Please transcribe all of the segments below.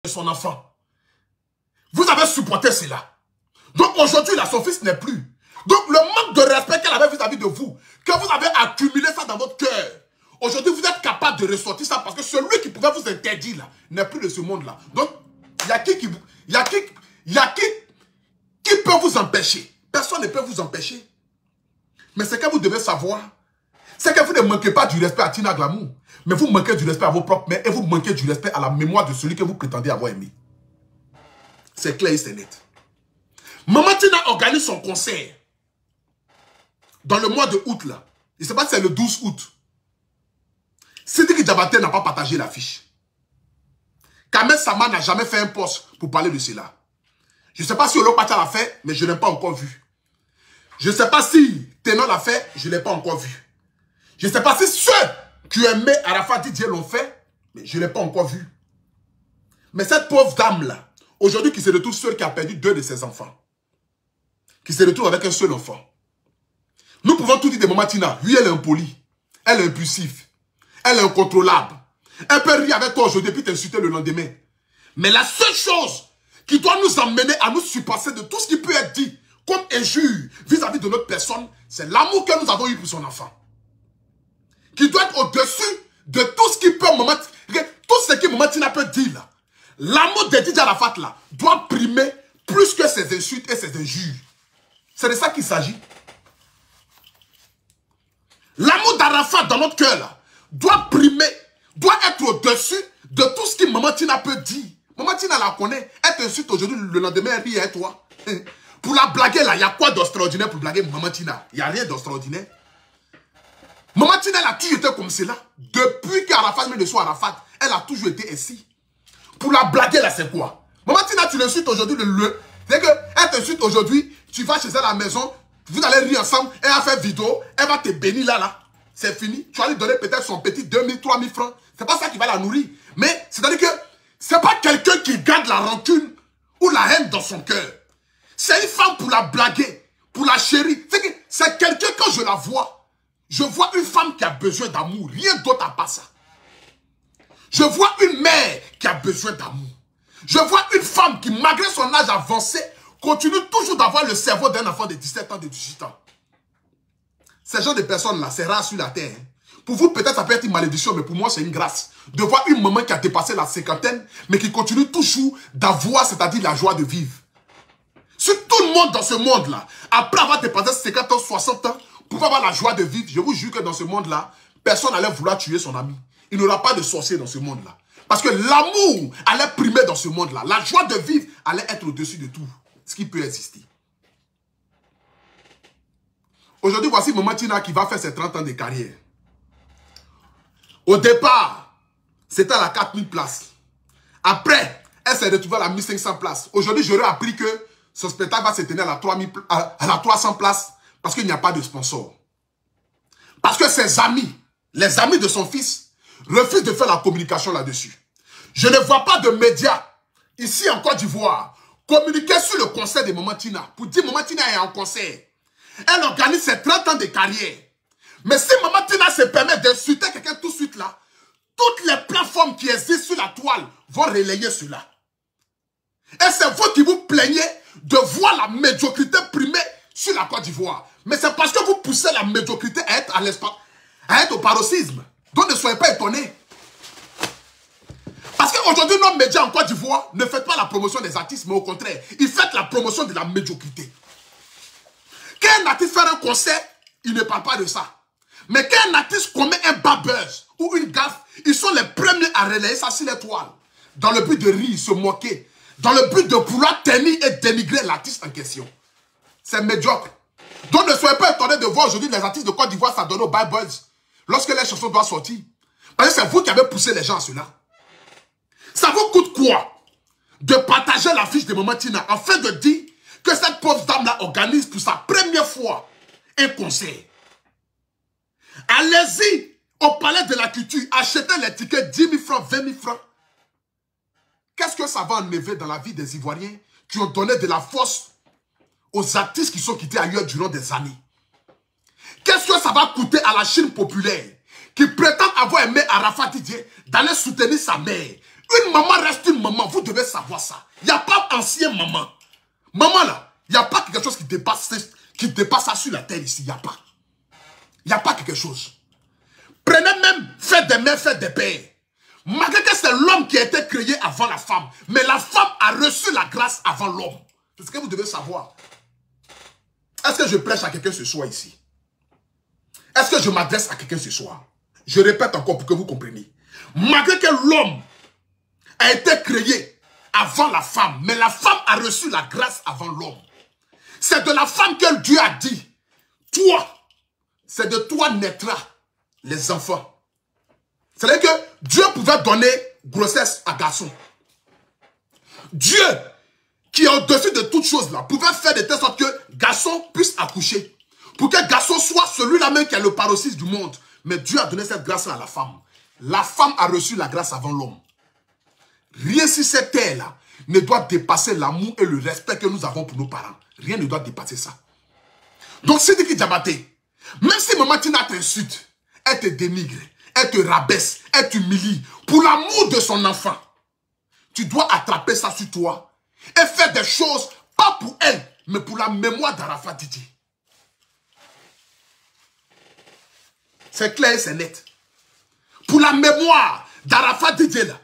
son enfant. Vous avez supporté cela. Donc aujourd'hui, là, son fils n'est plus. Donc le manque de respect qu'elle avait vis-à-vis de vous, que vous avez accumulé ça dans votre cœur, aujourd'hui vous êtes capable de ressortir ça parce que celui qui pouvait vous interdire là, n'est plus de ce monde-là. Donc, il y a qui peut vous empêcher? Personne ne peut vous empêcher. Mais ce que vous devez savoir, c'est que vous ne manquez pas du respect à Tina Glamour, mais vous manquez du respect à vos propres mères et vous manquez du respect à la mémoire de celui que vous prétendez avoir aimé. C'est clair et c'est net. Maman Tina organise son concert dans le mois de août là. Je ne sais pas si c'est le 12 août. Sidiki Diabaté n'a pas partagé l'affiche. Kamel Sama n'a jamais fait un post pour parler de cela. Je ne sais pas si Olopacha l'a fait, mais je ne l'ai pas encore vu. Je ne sais pas si Tenon l'a fait, je ne l'ai pas encore vu. Je ne sais pas si ceux qui aimaient Arafat Didier l'ont fait, mais je ne l'ai pas encore vu. Mais cette pauvre dame-là, aujourd'hui qui se retrouve seule, qui a perdu 2 de ses enfants, qui se retrouve avec un seul enfant. Nous pouvons tout dire de Maman Tina. Oui, elle est impolie, elle est impulsive, elle est incontrôlable. Elle peut rire avec toi aujourd'hui puis t'insulter le lendemain. Mais la seule chose qui doit nous emmener à nous surpasser de tout ce qui peut être dit comme injure vis-à-vis de notre personne, c'est l'amour que nous avons eu pour son enfant. Qui doit être au-dessus de tout ce qui peut Maman Tina peut dire là. L'amour de Didier Arafat là doit primer plus que ses insultes et ses injures. C'est de ça qu'il s'agit. L'amour d'Arafat dans notre cœur là doit primer, doit être au-dessus de tout ce que Maman Tina peut dire. Maman Tina la connaît. Elle t'insulte aujourd'hui, le lendemain elle rit avec toi. Pour la blaguer là, il y a quoi d'extraordinaire pour blaguer Maman Tina? Il n'y a rien d'extraordinaire. Maman Tina elle a toujours été comme cela. Depuis qu'Arafat met le soir Arafat, elle a toujours été ainsi. Pour la blaguer là, c'est quoi? Maman Tina, tu l'insultes aujourd'hui, c'est qu'elle t'insulte aujourd'hui, tu vas chez elle à la maison, vous allez rire ensemble, elle va faire vidéo, elle va te bénir là. C'est fini. Tu vas lui donner peut-être son petit 2000, 3000 francs. C'est pas ça qui va la nourrir. Mais c'est-à-dire que c'est pas quelqu'un qui garde la rancune ou la haine dans son cœur. C'est une femme pour la blaguer, pour la chérir. C'est quelqu'un, quand je la vois, je vois une femme qui a besoin d'amour. Rien d'autre à part ça. Je vois une mère qui a besoin d'amour. Je vois une femme qui, malgré son âge avancé, continue toujours d'avoir le cerveau d'un enfant de 17 ans, de 18 ans. Ces genre de personnes-là, c'est rare sur la terre. Pour vous, peut-être ça peut être une malédiction, mais pour moi, c'est une grâce. De voir une maman qui a dépassé la cinquantaine, mais qui continue toujours d'avoir, c'est-à-dire la joie de vivre. Si tout le monde dans ce monde-là, après avoir dépassé 50 ans, 60 ans, pouvait avoir la joie de vivre, je vous jure que dans ce monde-là, personne n'allait vouloir tuer son ami. Il n'y aura pas de sorcier dans ce monde-là. Parce que l'amour allait primer dans ce monde-là. La joie de vivre allait être au-dessus de tout ce qui peut exister. Aujourd'hui, voici Maman Tina qui va faire ses 30 ans de carrière. Au départ, c'était à la 4000 places. Après, elle s'est retrouvée à la 1500 places. Aujourd'hui, j'aurais appris que son spectacle va se tenir à la 300 places parce qu'il n'y a pas de sponsor. Parce que ses amis, les amis de son fils, refusent de faire la communication là-dessus. Je ne vois pas de médias ici en Côte d'Ivoire communiquer sur le concert de Maman Tina pour dire Maman Tina est en concert. Elle organise ses 30 ans de carrière. Mais si Maman Tina se permet d'insulter quelqu'un tout de suite là, toutes les plateformes qui existent sur la toile vont relayer cela. Et c'est vous qui vous plaignez de voir la médiocrité primer sur la Côte d'Ivoire. Mais c'est parce que vous poussez la médiocrité à être au paroxysme. Donc ne soyez pas étonnés. Parce qu'aujourd'hui, nos médias en Côte d'Ivoire ne font pas la promotion des artistes, mais au contraire, ils font la promotion de la médiocrité. Quand un artiste fait un concert, il ne parle pas de ça. Mais quand un artiste commet un bad buzz ou une gaffe, ils sont les premiers à relayer ça sur les toiles. Dans le but de rire, se moquer. Dans le but de pouvoir tenir et dénigrer l'artiste en question. C'est médiocre. Donc ne soyez pas étonnés de voir aujourd'hui les artistes de Côte d'Ivoire s'adonner au bad buzz lorsque les chansons doivent sortir. Parce que c'est vous qui avez poussé les gens à cela. Ça vous coûte quoi de partager l'affiche de Maman Tina afin de dire que cette pauvre dame-là organise pour sa première fois un concert? Allez-y au palais de la culture, achetez les tickets 10 000 francs, 20 000 francs. Qu'est-ce que ça va enlever dans la vie des Ivoiriens qui ont donné de la force aux artistes qui sont quittés ailleurs durant des années? Qu'est-ce que ça va coûter à la Chine populaire qui prétend avoir aimé Arafat Didier d'aller soutenir sa mère, Une maman reste une maman. Vous devez savoir ça. Il n'y a pas ancien maman. Maman là, il n'y a pas quelque chose qui dépasse ça sur la terre ici. Il n'y a pas. Il n'y a pas quelque chose. Prenez même, faites des mères, faites des pères. Malgré que c'est l'homme qui a été créé avant la femme. Mais la femme a reçu la grâce avant l'homme. C'est ce que vous devez savoir. Est-ce que je prêche à quelqu'un ce soir ici? Est-ce que je m'adresse à quelqu'un ce soir? Je répète encore pour que vous compreniez. Malgré que l'homme a été créé avant la femme, mais la femme a reçu la grâce avant l'homme. C'est de la femme que Dieu a dit, toi, c'est de toi naîtra les enfants. C'est-à-dire que Dieu pouvait donner grossesse à garçon. Dieu, qui est au-dessus de toutes choses là, pouvait faire de telle sorte que garçon puisse accoucher. Pour que garçon soit celui-là même qui est le paroxysme du monde. Mais Dieu a donné cette grâce à la femme. La femme a reçu la grâce avant l'homme. Rien sur cette terre-là ne doit dépasser l'amour et le respect que nous avons pour nos parents. Rien ne doit dépasser ça. Donc, c'est qui Diabaté, même si maman Tina t'insulte, elle te dénigre, elle te rabaisse, elle t'humilie, pour l'amour de son enfant, tu dois attraper ça sur toi et faire des choses, pas pour elle, mais pour la mémoire d'Arafat Didier. C'est clair et c'est net. Pour la mémoire d'Arafat Didier là.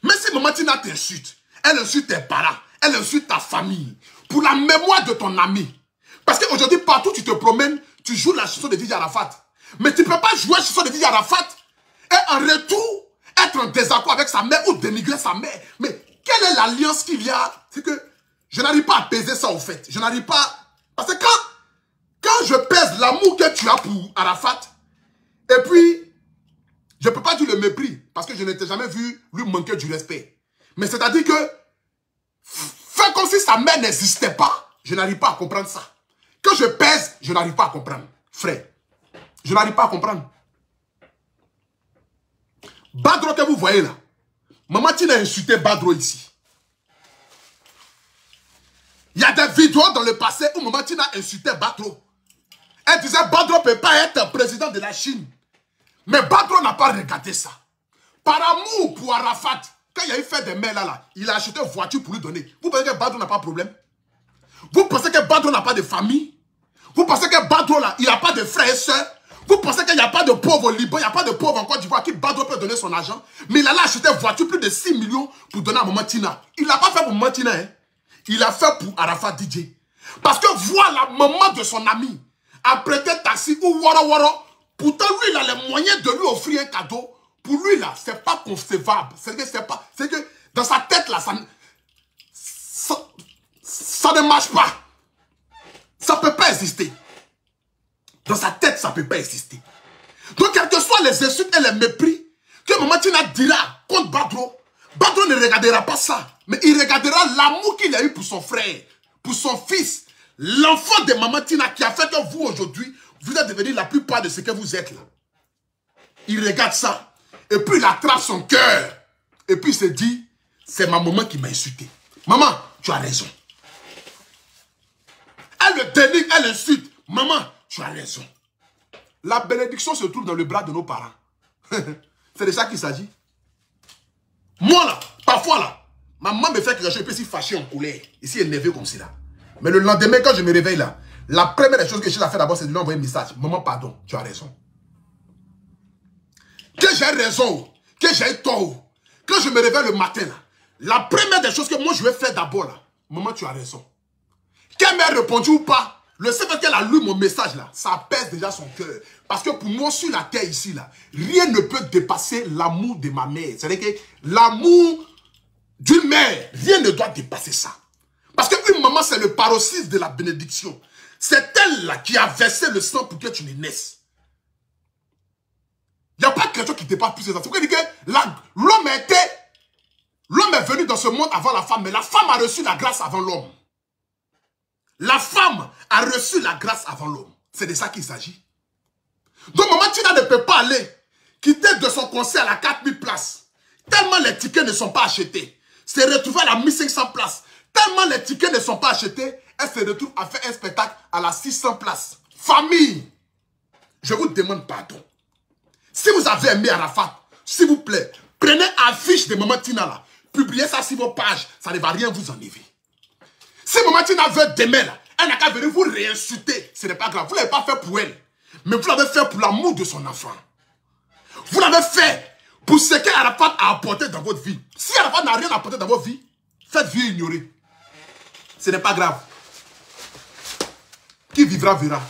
Même si maman Tina t'insulte, elle insulte tes parents, elle insulte ta famille. Pour la mémoire de ton ami. Parce qu'aujourd'hui, partout où tu te promènes, tu joues la chanson de Didier Arafat. Mais tu ne peux pas jouer la chanson de Didier Arafat et en retour, être en désaccord avec sa mère ou dénigrer sa mère. Mais quelle est l'alliance qu'il y a? C'est que je n'arrive pas à peser ça au fait. Je n'arrive pas... Parce que quand je pèse l'amour que tu as pour Arafat, et puis, je ne peux pas dire le mépris, parce que je n'ai jamais vu lui manquer du respect. Mais c'est-à-dire que, faire comme si sa mère n'existait pas, je n'arrive pas à comprendre ça. Quand je pèse, je n'arrive pas à comprendre. Frère, je n'arrive pas à comprendre. Badro que vous voyez là, maman Tina a insulté Badro ici. Il y a des vidéos dans le passé où maman Tina insultait Badro. Elle disait Badro ne peut pas être président de la Chine. Mais Badro n'a pas regardé ça. Par amour pour Arafat, quand il a eu fait des mails là, il a acheté une voiture pour lui donner. Vous pensez que Badro n'a pas de problème? Vous pensez que Badro n'a pas de famille? Vous pensez que Badro là, il n'a pas de frères et sœurs? Vous pensez qu'il n'y a pas de pauvres au Liban, il n'y a pas de pauvres en Côte d'Ivoire qui Badro peut donner son argent? Mais il a acheté une voiture plus de 6 millions pour donner à maman Tina. Il n'a pas fait pour maman Tina, hein? Il a fait pour Arafat Didier. Parce que voir la maman de son ami a prêté taxi ou wara. Pourtant, lui, il a les moyens de lui offrir un cadeau. Pour lui, là, c'est pas concevable. C'est que dans sa tête, là, ça ne marche pas. Ça ne peut pas exister. Dans sa tête, ça ne peut pas exister. Donc, quels que soient les insultes et les mépris que maman Tina dira contre Badro, Badro ne regardera pas ça. Mais il regardera l'amour qu'il a eu pour son frère, pour son fils, l'enfant de maman Tina qui a fait que vous, aujourd'hui, vous êtes devenu la plupart de ce que vous êtes là. Il regarde ça. Et puis il attrape son cœur. Et puis il se dit, c'est ma maman qui m'a insulté. Maman, tu as raison. Elle le dénigre, elle insulte. Maman, tu as raison. La bénédiction se trouve dans le bras de nos parents. C'est de ça qu'il s'agit. Moi là, parfois là, maman me fait quelque chose, je peux s'y fâcher en colère. Ici énervé comme cela. Mais le lendemain, quand je me réveille là, la première des choses que j'ai à faire d'abord, c'est de lui envoyer un message. Maman, pardon, tu as raison. Que j'ai raison, que j'ai tort. Quand je me réveille le matin là, la première des choses que moi je vais faire d'abord là, maman, tu as raison. Qu'elle m'ait répondu ou pas, le fait qu'elle a lu mon message là, ça pèse déjà son cœur. Parce que pour moi, sur la terre ici là, rien ne peut dépasser l'amour de ma mère. C'est-à-dire que l'amour d'une mère, rien ne doit dépasser ça. Parce qu'une maman, c'est le paroxysme de la bénédiction. C'est elle là qui a versé le sang pour que tu ne naisses. Il n'y a pas quelque chose qui te passe plus de ça. C'est pour dire que l'homme est venu dans ce monde avant la femme, mais la femme a reçu la grâce avant l'homme. La femme a reçu la grâce avant l'homme. C'est de ça qu'il s'agit. Donc maman Tina ne peut pas aller quitter de son concert à la 4000 places. Tellement les tickets ne sont pas achetés. Se retrouver à la 1500 places. Tellement les tickets ne sont pas achetés, elle se retrouve à faire un spectacle à la 600 places. Famille, je vous demande pardon. Si vous avez aimé Arafat, s'il vous plaît, Prenez affiche de Maman Tina là. Publiez ça sur vos pages. Ça ne va rien vous enlever. Si Maman Tina veut demain là, elle n'a qu'à venir vous réinsulter. Ce n'est pas grave. Vous ne l'avez pas fait pour elle. Mais vous l'avez fait pour l'amour de son enfant. Vous l'avez fait pour ce qu'Arafat a apporté dans votre vie. Si Arafat n'a rien apporté dans votre vie, faites vie ignorer. Ce n'est pas grave. Qui vivra, verra.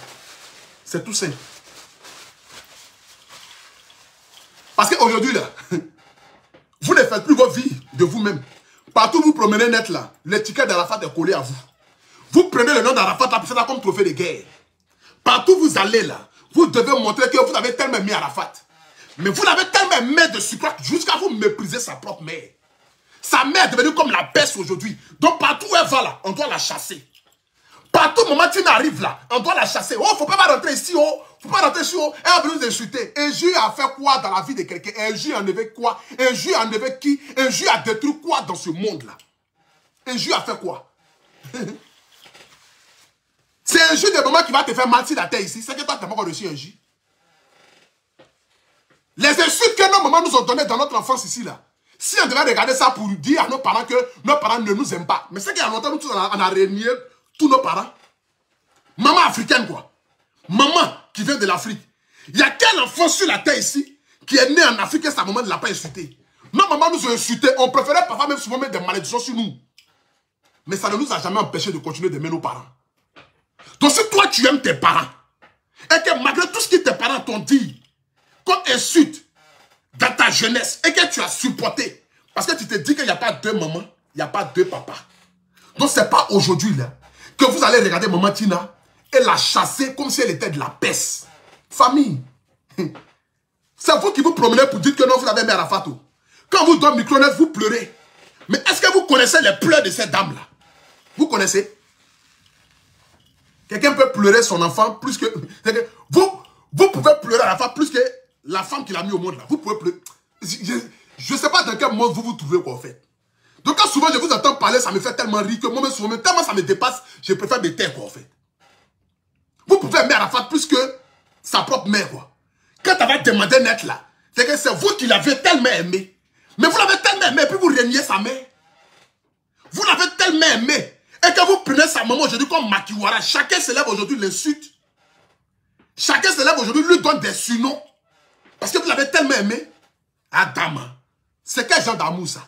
C'est tout simple. Parce qu'aujourd'hui, là, vous ne faites plus votre vie de vous-même. Partout où vous promenez net, là, l'étiquette d'Arafat est collée à vous. Vous prenez le nom d'Arafat, là, c'est ça comme trophée de guerre. Partout où vous allez, là, vous devez montrer que vous avez tellement aimé Arafat. Mais vous l'avez tellement aimé de sucre jusqu'à vous mépriser sa propre mère. Sa mère est devenue comme la peste aujourd'hui. Donc partout où elle va, là, on doit la chasser. Partout où Maman Tina arrive là, on doit la chasser. Oh, faut pas rentrer ici, oh. Faut pas rentrer ici, oh. Elle a besoin d'insulter. Un juge a fait quoi dans la vie de quelqu'un? Un juge a enlevé quoi? Un juge a enlevé qui? Un juge a détruit quoi dans ce monde-là? Un juge a fait quoi? C'est un juge de moment qui va te faire mentir la terre ici. C'est que toi, tu n'as pas encore reçu un juge. Les insultes que nos mamans nous ont données dans notre enfance ici, là. Si on devait regarder ça pour dire à nos parents que nos parents ne nous aiment pas. Mais c'est qu'il y a longtemps, nous tous, on a renié tous nos parents. Maman africaine, quoi. Maman qui vient de l'Afrique. Il y a quel enfant sur la terre ici qui est né en Afrique et sa maman ne l'a pas insulté? Nos mamans nous ont insultés. On préférait parfois même souvent mettre des malédictions sur nous. Mais ça ne nous a jamais empêché de continuer d'aimer nos parents. Donc si toi tu aimes tes parents, et que malgré tout ce que tes parents t'ont dit, comme insulte dans ta jeunesse, et que tu as supporté, parce que tu te dis qu'il n'y a pas deux mamans, il n'y a pas deux papas. Donc ce n'est pas aujourd'hui là que vous allez regarder Maman Tina et la chasser comme si elle était de la peste. Famille, c'est vous qui vous promenez pour dire que non, vous avez aimé Arafat. Quand vous donnez micro-net, vous pleurez. Mais est-ce que vous connaissez les pleurs de cette dame-là? Vous connaissez? Quelqu'un peut pleurer son enfant plus que... Vous pouvez pleurer Arafat plus que la femme qu'il a mis au monde là. Vous pouvez pleurer. Je ne sais pas dans quel monde vous vous trouvez quoi en fait. Donc quand souvent je vous entends parler, ça me fait tellement rire que moi-même souvent, tellement ça me dépasse, je préfère me taire quoi en fait. Vous pouvez aimer Arafat plus que sa propre mère quoi. Quand elle va demander net là, c'est que c'est vous qui l'avez tellement aimé. Mais vous l'avez tellement aimé et puis vous reniez sa mère. Vous l'avez tellement aimé et que vous prenez sa maman aujourd'hui comme Makiwara. Chacun se lève aujourd'hui l'insulte. Chacun se lève aujourd'hui lui donne des surnoms. Parce que vous l'avez tellement aimé. Adam, c'est quel genre d'amour ça?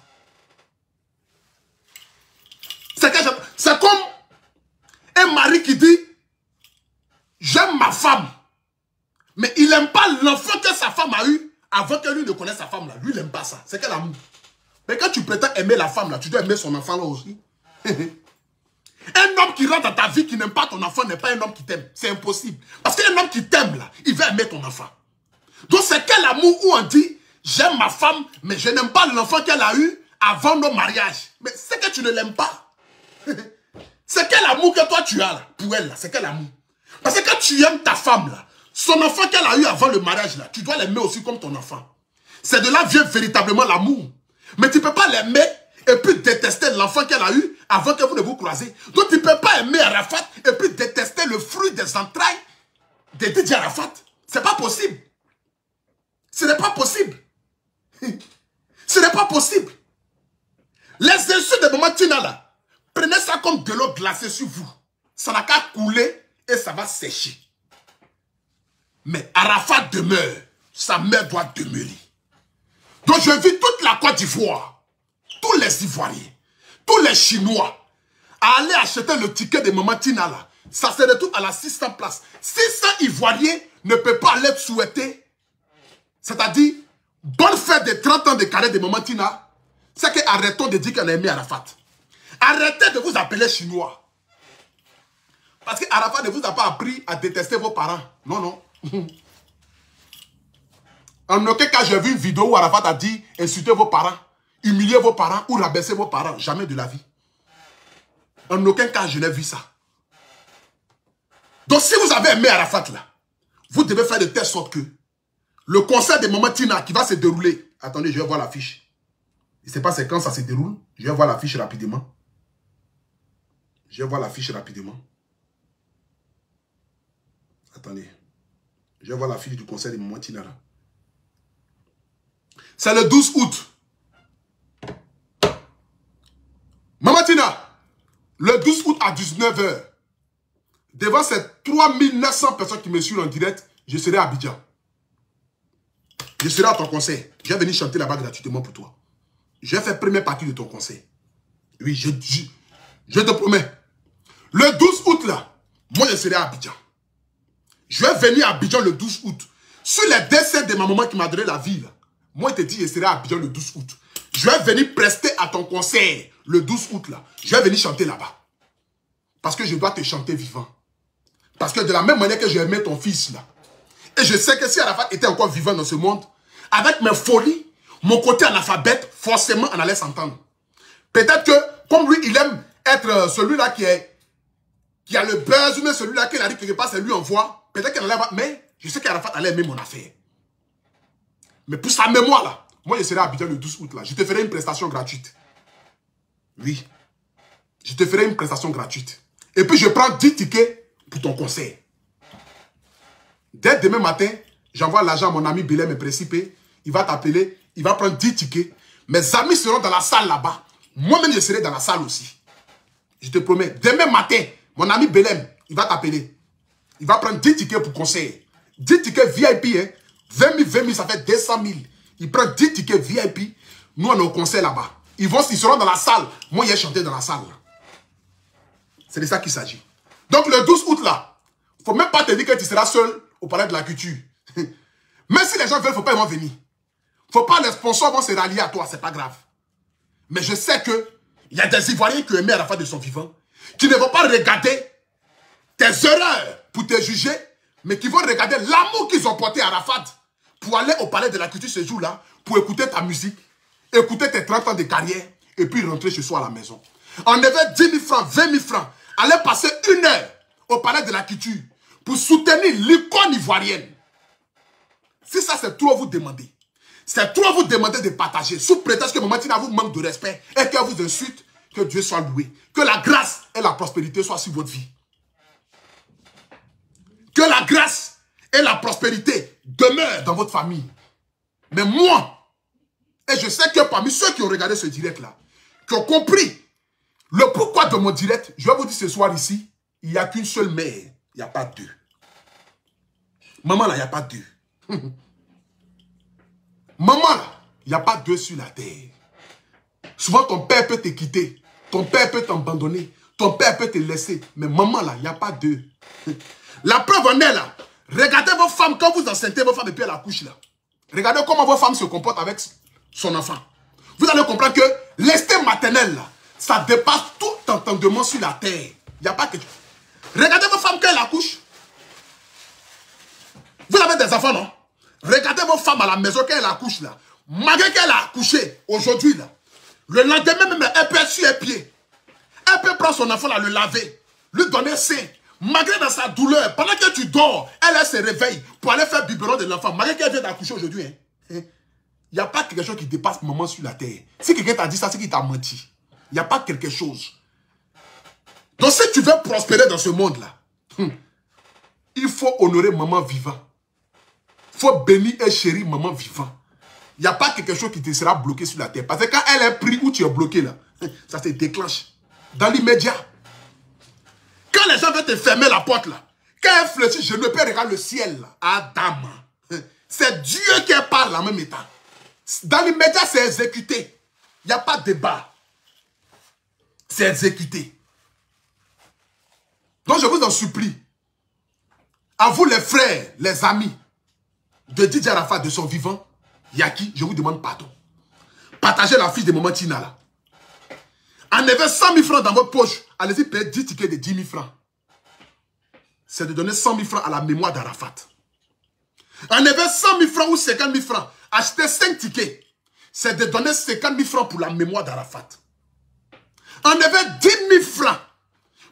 C'est comme un mari qui dit j'aime ma femme, mais il n'aime pas l'enfant que sa femme a eu avant que lui ne connaisse sa femme là. Lui, il n'aime pas ça. C'est quel amour? Mais quand tu prétends aimer la femme là, tu dois aimer son enfant là aussi. Un homme qui rentre dans ta vie qui n'aime pas ton enfant n'est pas un homme qui t'aime. C'est impossible. Parce qu'un homme qui t'aime là, il va aimer ton enfant. Donc c'est quel amour où on dit j'aime ma femme, mais je n'aime pas l'enfant qu'elle a eu avant nos mariages. Mais c'est que tu ne l'aimes pas. C'est quel amour que toi tu as là, pour elle là, c'est quel amour? Parce que quand tu aimes ta femme là, son enfant qu'elle a eu avant le mariage là, tu dois l'aimer aussi comme ton enfant. C'est de là vient véritablement l'amour. Mais tu ne peux pas l'aimer et puis détester l'enfant qu'elle a eu avant que vous ne vous croisez. Donc tu ne peux pas aimer Arafat et puis détester le fruit des entrailles de Didier Arafat. C'est pas possible. Ce n'est pas possible. Ce n'est pas possible. Les insultes de Maman Tina là, prenez ça comme de l'eau glacée sur vous. Ça n'a qu'à couler et ça va sécher. Mais Arafat demeure. Sa mère doit demeurer. Donc je vis toute la Côte d'Ivoire, tous les Ivoiriens, tous les Chinois, à aller acheter le ticket de Maman Tina là. Ça se retrouve à la 600 places. 600 Ivoiriens ne peuvent pas aller souhaiter, c'est-à-dire, bonne fête de 30 ans de carrière de Maman Tina. C'est que arrêtons de dire qu'on a aimé Arafat. Arrêtez de vous appeler Chinois. Parce que Arafat ne vous a pas appris à détester vos parents. Non, non. En aucun cas, j'ai vu une vidéo où Arafat a dit insultez vos parents, humiliez vos parents ou rabaisser vos parents. Jamais de la vie. En aucun cas, je n'ai vu ça. Donc, si vous avez aimé Arafat là, vous devez faire de telle sorte que le concert de Maman Tina qui va se dérouler. Attendez, je vais voir l'affiche. Je ne sais pas c'est quand ça se déroule. Je vais voir l'affiche rapidement. Je vais voir l'affiche rapidement. Attendez. Je vais voir l'affiche du concert de Maman Tina là. C'est le 12 août. Maman Tina, le 12 août à 19 h, devant ces 3900 personnes qui me suivent en direct, je serai à Abidjan. Je serai à ton concert. Je vais venir chanter là-bas gratuitement pour toi. Je vais faire première partie de ton concert. Oui, je te promets. Le 12 août là, moi je serai à Abidjan. Je vais venir à Abidjan le 12 août. Sur les décès de ma maman qui m'a donné la vie, là, moi je te dis, je serai à Abidjan le 12 août. Je vais venir prester à ton concert le 12 août là. Je vais venir chanter là-bas. Parce que je dois te chanter vivant. Parce que de la même manière que j'ai aimé ton fils là. Et je sais que si Arafat était encore vivant dans ce monde, avec mes folies, mon côté analphabète, forcément on allait s'entendre. Peut-être que, comme lui, il aime être celui-là qui a le buzz, mais celui-là qui arrive quelque part, c'est lui en voix. Peut-être qu'il allait avoir... Mais je sais qu'Arafat allait aimer mon affaire. Mais pour sa mémoire là, moi je serai à Abidjan le 12 août là. Je te ferai une prestation gratuite. Oui. Je te ferai une prestation gratuite. Et puis je prends 10 tickets pour ton concert. Dès demain matin, j'envoie l'argent à mon ami Belem et Précipé. Il va t'appeler, il va prendre 10 tickets. Mes amis seront dans la salle là-bas. Moi-même, je serai dans la salle aussi. Je te promets. Demain matin, mon ami Belem, il va t'appeler. Il va prendre 10 tickets pour concert. 10 tickets VIP, hein. 20 000, ça fait 200 000. Il prend 10 tickets VIP. Nous, on est au concert là-bas. Ils seront dans la salle. Moi, j'ai chanté dans la salle. C'est de ça qu'il s'agit. Donc, le 12 août là, il ne faut même pas te dire que tu seras seul au palais de la culture. Même si les gens veulent, il ne faut pas y venir. Il ne faut pas les sponsors vont se rallier à toi, c'est pas grave. Mais je sais que il y a des Ivoiriens qui aiment Arafat de son vivant, qui ne vont pas regarder tes erreurs pour te juger, mais qui vont regarder l'amour qu'ils ont porté à Arafat pour aller au palais de la culture ce jour-là, pour écouter ta musique, écouter tes 30 ans de carrière, et puis rentrer chez soi à la maison. Enlever 10 000 francs, 20 000 francs, aller passer 1 heure au palais de la culture pour soutenir l'icône ivoirienne. Si ça c'est trop vous demander, c'est trop vous demander de partager, sous prétexte que Maman Tina vous manque de respect et qu'elle vous insulte, que Dieu soit loué. Que la grâce et la prospérité soient sur votre vie. Que la grâce et la prospérité demeurent dans votre famille. Mais moi, et je sais que parmi ceux qui ont regardé ce direct-là, qui ont compris le pourquoi de mon direct, je vais vous dire ce soir ici, il n'y a qu'une seule mère, il n'y a pas deux. Maman là, il n'y a pas deux. Maman là, il n'y a pas deux sur la terre. Souvent ton père peut te quitter, ton père peut t'abandonner, ton père peut te laisser, mais maman là, il n'y a pas deux. La preuve en est là, regardez vos femmes, quand vous enceintez vos femmes depuis la couche là, regardez comment vos femmes se comportent avec son enfant. Vous allez comprendre que l'instinct maternel là, ça dépasse tout entendement sur la terre. Il n'y a pas que... Regardez vos femmes quand elles accouchent. Vous avez des enfants, non? Regardez vos femmes à la maison quand elles accouchent là. Malgré qu'elle a accouché aujourd'hui là, le lendemain même, elle peut être sur les pieds. Elle peut prendre son enfant là, le laver, lui donner sein. Malgré dans sa douleur, pendant que tu dors, elle se réveille pour aller faire biberon de l'enfant. Malgré qu'elle vient d'accoucher aujourd'hui, il n'y a pas quelque chose qui dépasse maman sur la terre. Si quelqu'un t'a dit ça, c'est qu'il t'a menti. Il n'y a pas quelque chose. Donc si tu veux prospérer dans ce monde-là, il faut honorer maman vivant. Il faut bénir et chérir maman vivant. Il n'y a pas quelque chose qui te sera bloqué sur la terre. Parce que quand elle est prise où tu es bloqué là, ça se déclenche. Dans l'immédiat. Quand les gens veulent te fermer la porte là, quand elle fléchit, je ne peux regarder le ciel là. Adam. C'est Dieu qui parle en même temps. Dans l'immédiat, c'est exécuté. Il n'y a pas de débat. C'est exécuté. Donc je vous en supplie. À vous les frères, les amis de Didier Arafat de son vivant, Yaki, je vous demande pardon. Partagez la fiche de Maman Tina là. Enlevez 100 000 francs dans votre poche. Allez-y payer 10 tickets de 10 000 francs. C'est de donner 100 000 francs à la mémoire d'Arafat. Enlevez 100 000 francs ou 50 000 francs. Achetez 5 tickets. C'est de donner 50 000 francs pour la mémoire d'Arafat. Enlevez 10 000 francs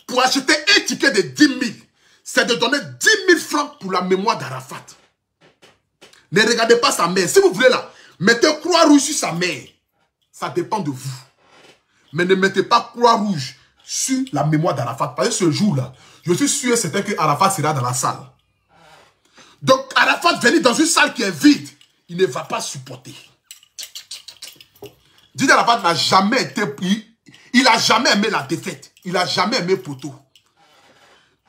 pour acheter un ticket de 10 000. C'est de donner 10 000 francs pour la mémoire d'Arafat. Ne regardez pas sa mère. Si vous voulez là, mettez croix rouge sur sa mère. Ça dépend de vous. Mais ne mettez pas croix rouge sur la mémoire d'Arafat. Parce que ce jour-là, je suis sûr et certain que Arafat sera dans la salle. Donc Arafat venir dans une salle qui est vide, il ne va pas supporter. Didier Arafat n'a jamais été pris. Il n'a jamais aimé la défaite. Il n'a jamais aimé Poto.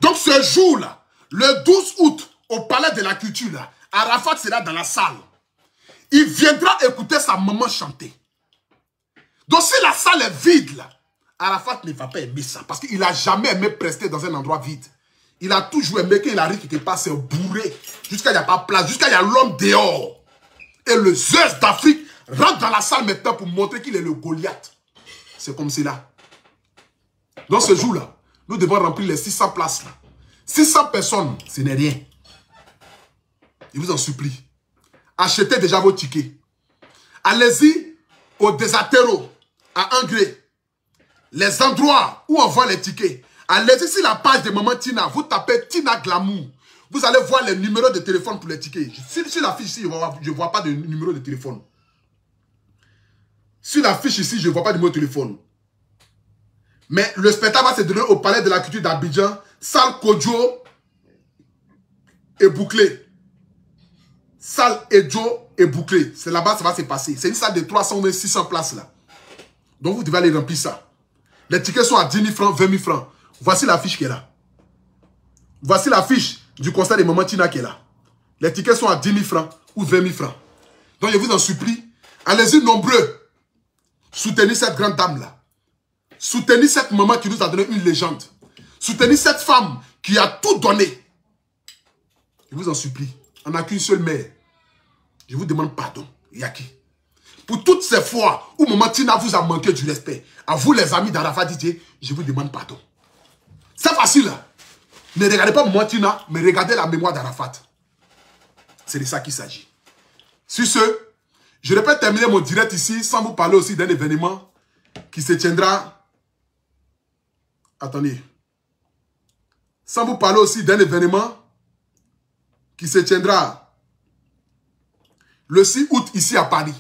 Donc ce jour-là, le 12 août, au Palais de la Culture, là, Arafat sera dans la salle. Il viendra écouter sa maman chanter. Donc si la salle est vide, là, Arafat ne va pas aimer ça. Parce qu'il n'a jamais aimé rester dans un endroit vide. Il a toujours aimé qu'il arrive quelque part, c'est bourré. Jusqu'à il n'y a pas de place, jusqu'à il y a l'homme dehors. Et le Zeus d'Afrique rentre dans la salle maintenant pour montrer qu'il est le Goliath. C'est comme cela. Dans ce jour-là, nous devons remplir les 600 places là. 600 personnes, ce n'est rien. Je vous en supplie. Achetez déjà vos tickets. Allez-y au Desatero, à Angré. Les endroits où on vend les tickets. Allez-y sur la page de Maman Tina. Vous tapez Tina Glamour. Vous allez voir les numéros de téléphone pour les tickets. Sur la fiche ici, je ne vois pas de numéro de téléphone. Sur la fiche ici, je ne vois pas de numéro de téléphone. Mais le spectacle va se donner au Palais de la Culture d'Abidjan. Salle Kodjo et bouclée. Salle Edjo et bouclée. C'est là-bas ça va se passer. C'est une salle de 300 ou 600 places là. Donc vous devez aller remplir ça. Les tickets sont à 10 000 francs, 20 000 francs. Voici la fiche qui est là. Voici la fiche du concert de Maman Tina qui est là. Les tickets sont à 10 000 francs ou 20 000 francs. Donc je vous en supplie, allez-y nombreux. Soutenez cette grande dame-là. Soutenez cette maman qui nous a donné une légende. Soutenez cette femme qui a tout donné. Je vous en supplie. On n'a qu'une seule mère. Je vous demande pardon. Yaki. Pour toutes ces fois où Maman Tina vous a manqué du respect, à vous les amis d'Arafat Didier, je vous demande pardon. C'est facile. Hein? Ne regardez pas Maman Tina, mais regardez la mémoire d'Arafat. C'est de ça qu'il s'agit. Sur ce, je ne vais pas terminer mon direct ici sans vous parler aussi d'un événement qui se tiendra... Attendez. Sans vous parler aussi d'un événement qui se tiendra le 6 août ici à Paris,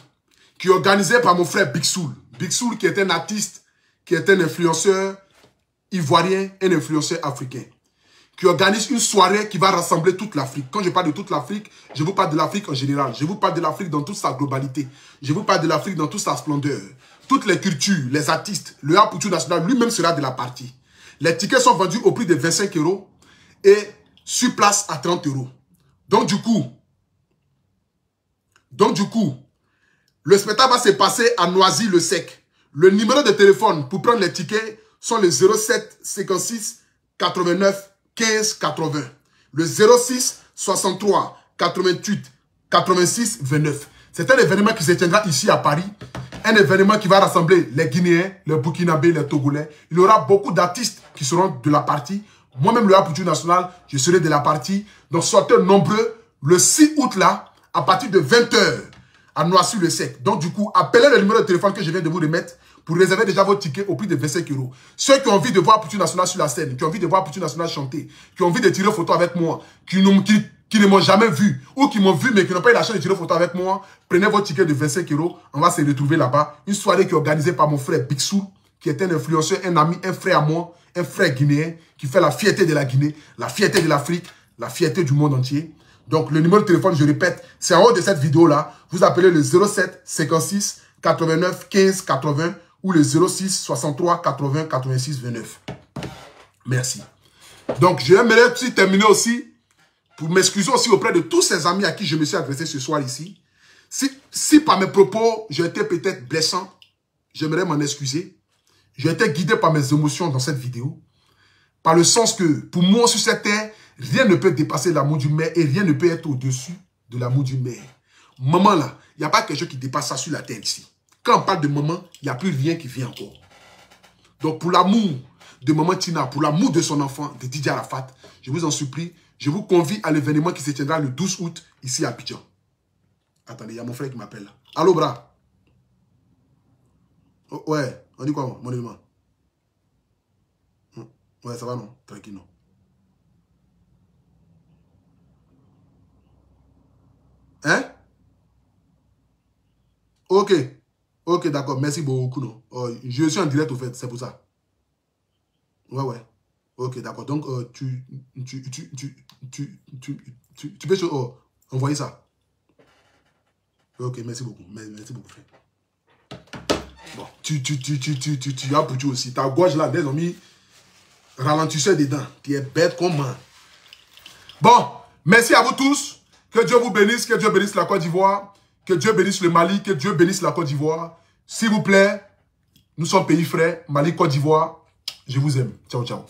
qui est organisé par mon frère Big Soul. Big Soul qui est un artiste, qui est un influenceur ivoirien, un influenceur africain, qui organise une soirée qui va rassembler toute l'Afrique. Quand je parle de toute l'Afrique, je vous parle de l'Afrique en général. Je vous parle de l'Afrique dans toute sa globalité. Je vous parle de l'Afrique dans toute sa splendeur. Toutes les cultures, les artistes, le Apoutou national lui-même sera de la partie. Les tickets sont vendus au prix de 25 € et sur place à 30 €. Donc du coup, le spectacle va se passer à Noisy-le-Sec. Le numéro de téléphone pour prendre les tickets sont le 07 56 89 15 80. Le 06 63 88 86 29. C'est un événement qui se tiendra ici à Paris. Un événement qui va rassembler les Guinéens, les Burkinabés, les Togolais. Il y aura beaucoup d'artistes qui seront de la partie. Moi-même, le Apoutou national, je serai de la partie. Donc, sortez nombreux le 6 août là, à partir de 20 h à Noisy-le-Sec. Donc, du coup, appelez le numéro de téléphone que je viens de vous remettre pour réserver déjà vos tickets au prix de 25 €. Ceux qui ont envie de voir Apoutou national sur la scène, qui ont envie de voir Apoutou national chanter, qui ont envie de tirer photo avec moi, qui ne m'ont jamais vu, ou qui m'ont vu mais qui n'ont pas eu la chance de tirer photo avec moi, prenez votre ticket de 25 €. On va se retrouver là-bas. Une soirée qui est organisée par mon frère Big Soul, qui est un influenceur, un ami, un frère à moi, un frère guinéen, qui fait la fierté de la Guinée, la fierté de l'Afrique, la fierté du monde entier. Donc, le numéro de téléphone, je répète, c'est en haut de cette vidéo-là. Vous appelez le 07 56 89 15 80 ou le 06 63 80 86 29. Merci. Donc, j'aimerais aussi terminer aussi pour m'excuser aussi auprès de tous ces amis à qui je me suis adressé ce soir ici. Si par mes propos, j'ai été peut-être blessant, j'aimerais m'en excuser. J'ai été guidé par mes émotions dans cette vidéo. Par le sens que, pour moi, sur cette terre, rien ne peut dépasser l'amour d'une mère et rien ne peut être au-dessus de l'amour d'une mère. Maman, là, il n'y a pas quelque chose qui dépasse ça sur la terre ici. Quand on parle de maman, il n'y a plus rien qui vient encore. Donc, pour l'amour de Maman Tina, pour l'amour de son enfant, de Didier Arafat, je vous en supplie, je vous convie à l'événement qui se tiendra le 12 août, ici à Abidjan. Attendez, il y a mon frère qui m'appelle là. Allô, bras? Oh, ouais, on dit quoi, mon élément? Ouais, ça va, non? Tranquille, non? Hein? Ok. Ok, d'accord. Merci beaucoup, non? Je suis en direct, au fait. C'est pour ça. Ouais, ouais. Ok, d'accord. Donc, tu peux envoyer ça. Ok, merci beaucoup. Merci beaucoup, frère. Bon, tu as pour aussi. Ta gorge là, des amis, ralentisseur dedans. Tu es bête comme un. Bon, merci à vous tous. Que Dieu vous bénisse, que Dieu bénisse la Côte d'Ivoire, que Dieu bénisse le Mali, que Dieu bénisse la Côte d'Ivoire. S'il vous plaît, nous sommes pays frères, Mali, Côte d'Ivoire. Je vous aime. Ciao, ciao.